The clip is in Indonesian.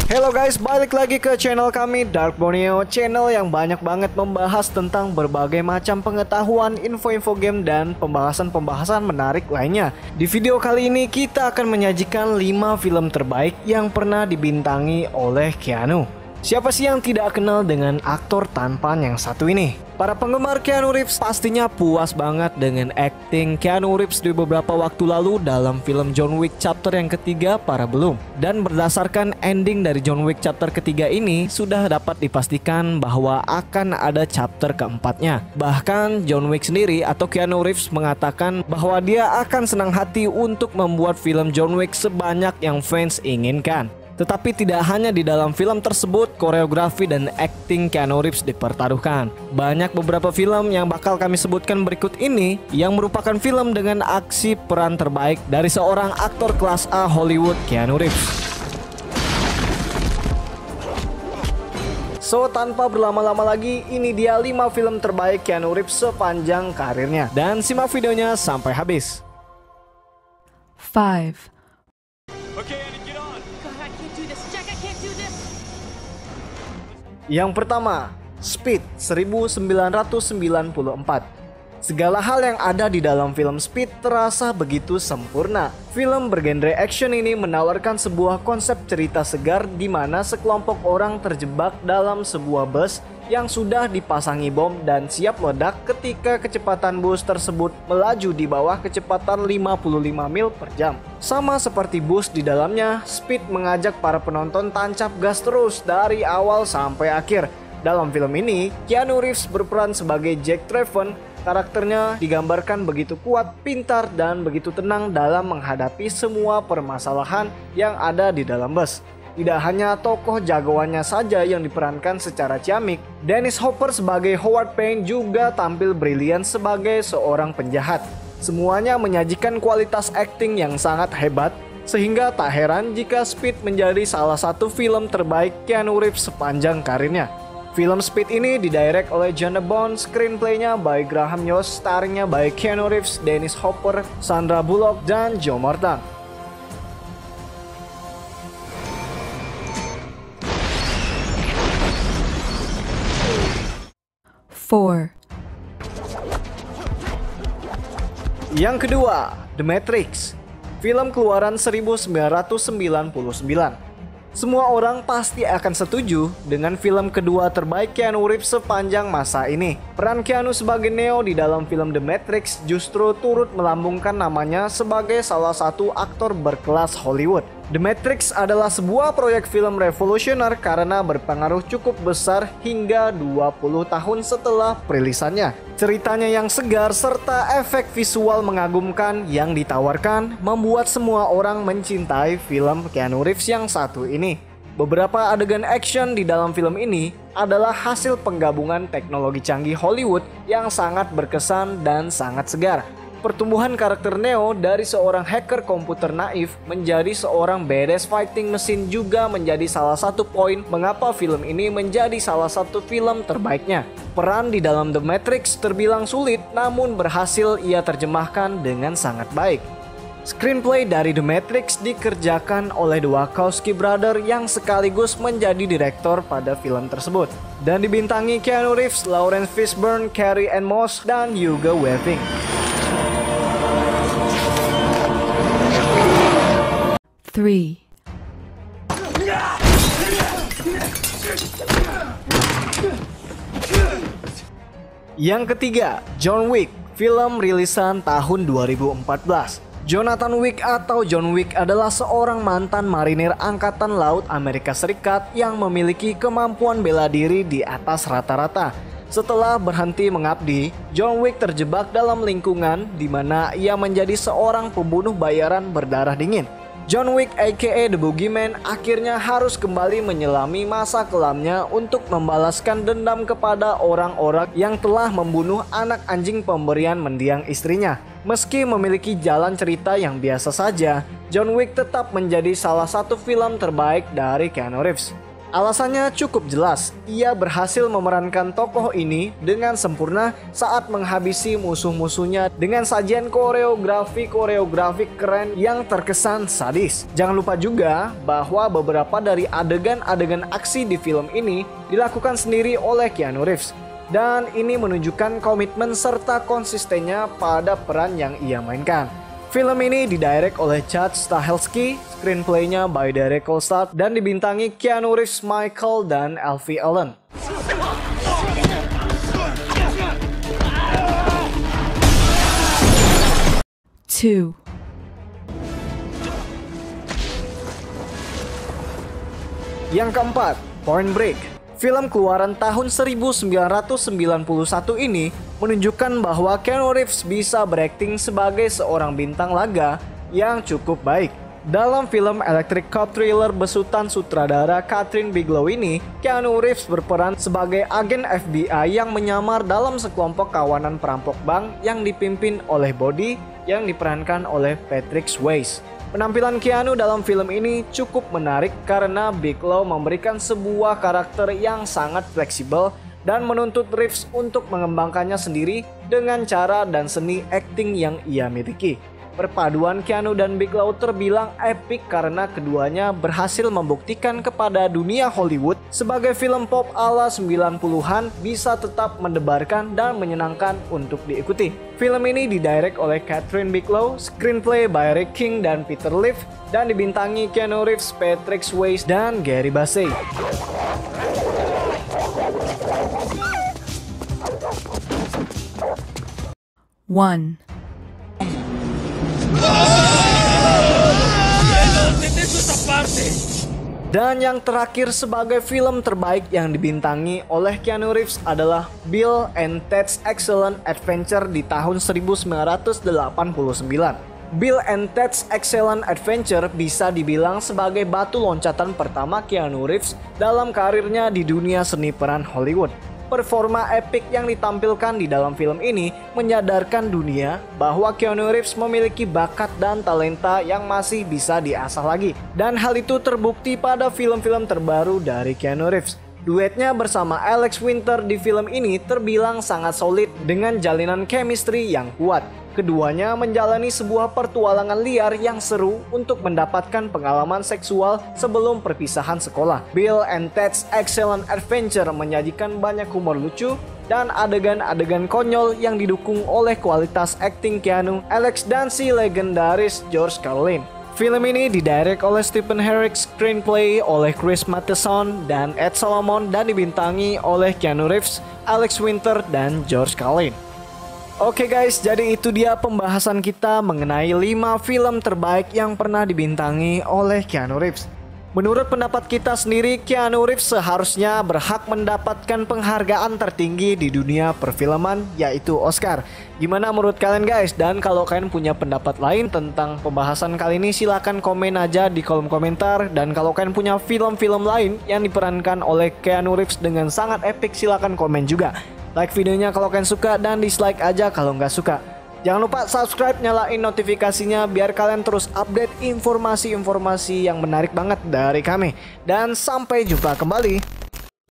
Halo guys, balik lagi ke channel kami Dark Borneo, channel yang banyak banget membahas tentang berbagai macam pengetahuan, info-info game, dan pembahasan-pembahasan menarik lainnya. Di video kali ini kita akan menyajikan 5 film terbaik yang pernah dibintangi oleh Keanu. Siapa sih yang tidak kenal dengan aktor tampan yang satu ini? Para penggemar Keanu Reeves pastinya puas banget dengan akting Keanu Reeves di beberapa waktu lalu dalam film John Wick chapter yang ketiga para belum. Dan berdasarkan ending dari John Wick chapter ketiga ini sudah dapat dipastikan bahwa akan ada chapter keempatnya. Bahkan John Wick sendiri atau Keanu Reeves mengatakan bahwa dia akan senang hati untuk membuat film John Wick sebanyak yang fans inginkan. Tetapi tidak hanya di dalam film tersebut, koreografi dan akting Keanu Reeves dipertaruhkan. Banyak beberapa film yang bakal kami sebutkan berikut ini yang merupakan film dengan aksi peran terbaik dari seorang aktor kelas A Hollywood, Keanu Reeves. So, tanpa berlama-lama lagi, ini dia 5 film terbaik Keanu Reeves sepanjang karirnya. Dan simak videonya sampai habis. 5. Yang pertama, Speed 1994. Segala hal yang ada di dalam film Speed terasa begitu sempurna. Film bergenre action ini menawarkan sebuah konsep cerita segar di mana sekelompok orang terjebak dalam sebuah bus yang sudah dipasangi bom dan siap meledak ketika kecepatan bus tersebut melaju di bawah kecepatan 55 mil per jam. Sama seperti bus di dalamnya, Speed mengajak para penonton tancap gas terus dari awal sampai akhir. Dalam film ini, Keanu Reeves berperan sebagai Jack Treven. Karakternya digambarkan begitu kuat, pintar, dan begitu tenang dalam menghadapi semua permasalahan yang ada di dalam bus. Tidak hanya tokoh jagoannya saja yang diperankan secara ciamik, Dennis Hopper sebagai Howard Payne juga tampil brilian sebagai seorang penjahat. Semuanya menyajikan kualitas akting yang sangat hebat, sehingga tak heran jika Speed menjadi salah satu film terbaik Keanu Reeves sepanjang karirnya. Film Speed ini didirect oleh John Bond, screenplaynya by Graham Yost, starringnya by Keanu Reeves, Dennis Hopper, Sandra Bullock, dan Joe Morton. Yang kedua, The Matrix, film keluaran 1999. Semua orang pasti akan setuju dengan film kedua terbaik Keanu Reeves sepanjang masa ini. Peran Keanu sebagai Neo di dalam film The Matrix justru turut melambungkan namanya sebagai salah satu aktor berkelas Hollywood. The Matrix adalah sebuah proyek film revolusioner karena berpengaruh cukup besar hingga 20 tahun setelah perilisannya. Ceritanya yang segar serta efek visual mengagumkan yang ditawarkan membuat semua orang mencintai film Keanu Reeves yang satu ini. Beberapa adegan action di dalam film ini adalah hasil penggabungan teknologi canggih Hollywood yang sangat berkesan dan sangat segar. Pertumbuhan karakter Neo dari seorang hacker komputer naif menjadi seorang badass fighting machine juga menjadi salah satu poin mengapa film ini menjadi salah satu film terbaiknya. Peran di dalam The Matrix terbilang sulit, namun berhasil ia terjemahkan dengan sangat baik. Screenplay dari The Matrix dikerjakan oleh The Wachowski Brothers yang sekaligus menjadi direktor pada film tersebut. Dan dibintangi Keanu Reeves, Lawrence Fishburne, Carrie-Anne Moss, dan Hugo Weaving. 3. Yang ketiga, John Wick, film rilisan tahun 2014. Jonathan Wick atau John Wick adalah seorang mantan marinir Angkatan Laut Amerika Serikat yang memiliki kemampuan bela diri di atas rata-rata. Setelah berhenti mengabdi, John Wick terjebak dalam lingkungan di mana ia menjadi seorang pembunuh bayaran berdarah dingin. John Wick aka The Boogeyman akhirnya harus kembali menyelami masa kelamnya untuk membalaskan dendam kepada orang-orang yang telah membunuh anak anjing pemberian mendiang istrinya. Meski memiliki jalan cerita yang biasa saja, John Wick tetap menjadi salah satu film terbaik dari Keanu Reeves. Alasannya cukup jelas, ia berhasil memerankan tokoh ini dengan sempurna saat menghabisi musuh-musuhnya dengan sajian koreografi keren yang terkesan sadis. Jangan lupa juga bahwa beberapa dari adegan-adegan aksi di film ini dilakukan sendiri oleh Keanu Reeves. Dan ini menunjukkan komitmen serta konsistennya pada peran yang ia mainkan. Film ini didirect oleh Chad Stahelski, screenplaynya by Derek Kolstad, dan dibintangi Keanu Reeves, Michael, dan Alfie Allen. Two. Yang keempat, Point Break. Film keluaran tahun 1991 ini menunjukkan bahwa Keanu Reeves bisa berakting sebagai seorang bintang laga yang cukup baik. Dalam film Electric Cop thriller besutan sutradara Kathryn Bigelow ini, Keanu Reeves berperan sebagai agen FBI yang menyamar dalam sekelompok kawanan perampok bank yang dipimpin oleh Body yang diperankan oleh Patrick Swayze. Penampilan Keanu dalam film ini cukup menarik karena Bigelow memberikan sebuah karakter yang sangat fleksibel dan menuntut Reeves untuk mengembangkannya sendiri dengan cara dan seni akting yang ia miliki. Perpaduan Keanu dan Bigelow terbilang epik karena keduanya berhasil membuktikan kepada dunia Hollywood sebagai film pop ala 90-an bisa tetap mendebarkan dan menyenangkan untuk diikuti. Film ini didirect oleh Kathryn Bigelow, screenplay by Rick King dan Peter Leaf, dan dibintangi Keanu Reeves, Patrick Swayze, dan Gary Busey. One. Dan yang terakhir sebagai film terbaik yang dibintangi oleh Keanu Reeves adalah Bill and Ted's Excellent Adventure di tahun 1989. Bill and Ted's Excellent Adventure bisa dibilang sebagai batu loncatan pertama Keanu Reeves dalam karirnya di dunia seni peran Hollywood. Performa epik yang ditampilkan di dalam film ini menyadarkan dunia bahwa Keanu Reeves memiliki bakat dan talenta yang masih bisa diasah lagi. Dan hal itu terbukti pada film-film terbaru dari Keanu Reeves. Duetnya bersama Alex Winter di film ini terbilang sangat solid dengan jalinan chemistry yang kuat. Keduanya menjalani sebuah pertualangan liar yang seru untuk mendapatkan pengalaman seksual sebelum perpisahan sekolah. Bill and Ted's Excellent Adventure menyajikan banyak humor lucu dan adegan-adegan konyol yang didukung oleh kualitas akting Keanu, Alex, dan si legendaris George Carlin. Film ini didirect oleh Stephen Herrick, screenplay oleh Chris Matheson dan Ed Solomon, dan dibintangi oleh Keanu Reeves, Alex Winter, dan George Carlin. Oke guys, jadi itu dia pembahasan kita mengenai 5 film terbaik yang pernah dibintangi oleh Keanu Reeves. Menurut pendapat kita sendiri, Keanu Reeves seharusnya berhak mendapatkan penghargaan tertinggi di dunia perfilman, yaitu Oscar. Gimana menurut kalian guys? Dan kalau kalian punya pendapat lain tentang pembahasan kali ini, silahkan komen aja di kolom komentar. Dan kalau kalian punya film-film lain yang diperankan oleh Keanu Reeves dengan sangat epik, silahkan komen juga. Like videonya kalau kalian suka dan dislike aja kalau nggak suka. Jangan lupa subscribe, nyalain notifikasinya biar kalian terus update informasi-informasi yang menarik banget dari kami. Dan sampai jumpa kembali.